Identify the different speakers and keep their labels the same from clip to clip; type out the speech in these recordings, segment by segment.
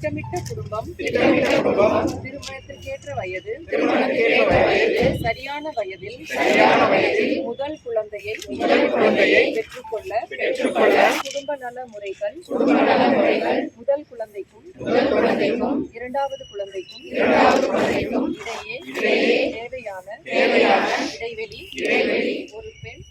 Speaker 1: திட்டமிட்ட குடும்பம் திருமணத்திற்கேற்ற வயது சரியான வயதில் முதல் குழந்தையை பெற்றுக்கொள்ள குடும்ப நல முறைகள் முதல் குழந்தைக்கும் இரண்டாவது குழந்தைக்கும் இடையே தேவையான இடைவெளி ஒரு பெண்.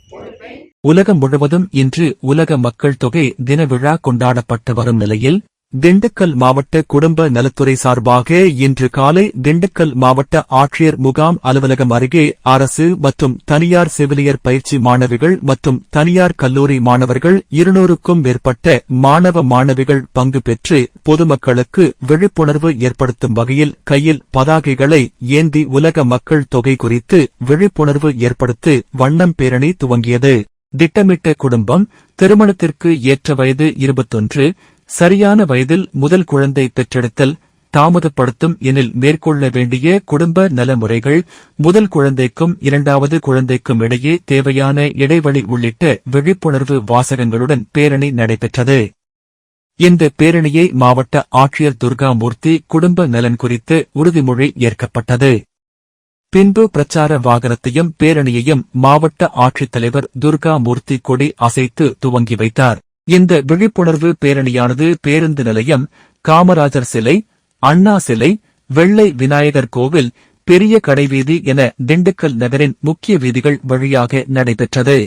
Speaker 2: உலகம் முழுவதும் இன்று உலக மக்கள் தொகை தின விழா கொண்டாடப்பட்டு வரும் நிலையில் திண்டுக்கல் மாவட்ட குடும்ப நலத்துறை சார்பாக இன்று காலை திண்டுக்கல் மாவட்ட ஆட்சியர் முகாம் அலுவலகம் அருகே அரசு மற்றும் தனியார் செவிலியர் பயிற்சி மாணவிகள் மற்றும் தனியார் கல்லூரி மாணவர்கள் 200க்கும் மேற்பட்ட மாணவ மாணவிகள் பங்கு பெற்று பொதுமக்களுக்கு விழிப்புணர்வு ஏற்படுத்தும் வகையில் கையில் பதாகைகளை ஏந்தி உலக மக்கள் தொகை குறித்து விழிப்புணர்வு ஏற்படுத்தி வண்ணம் பேரணி துவங்கியது. திட்டமிட்ட குடும்பம் திருமணத்திற்கு ஏற்ற வயது 21, சரியான வயதில் முதல் குழந்தை பெற்றெடுத்தல், தாமதப்படுத்தும் எனில் மேற்கொள்ள வேண்டிய குடும்ப நலமுறைகள், முதல் குழந்தைக்கும் இரண்டாவது குழந்தைக்கும் இடையே தேவையான இடைவெளி உள்ளிட்ட விழிப்புணர்வு வாசகங்களுடன் பேரணி நடைபெற்றது. இந்த பேரணியை மாவட்ட ஆட்சியர் துர்காமூர்த்தி குடும்ப நலன் குறித்து உறுதிமொழி ஏற்கப்பட்டது. பின்பு பிரச்சார வாகனத்தையும் பேரணியையும் மாவட்ட ஆட்சித்தலைவர் துர்காமூர்த்தி கொடி அசைத்து துவங்கி வைத்தார். இந்த விழிப்புணர்வு பேரணியானது பேருந்து நிலையம், காமராஜர் சிலை, அண்ணா சிலை, வெள்ளை விநாயகர் கோவில், பெரிய கடைவீதி என திண்டுக்கல் நகரின் முக்கிய வீதிகள் வழியாக நடைபெற்றது.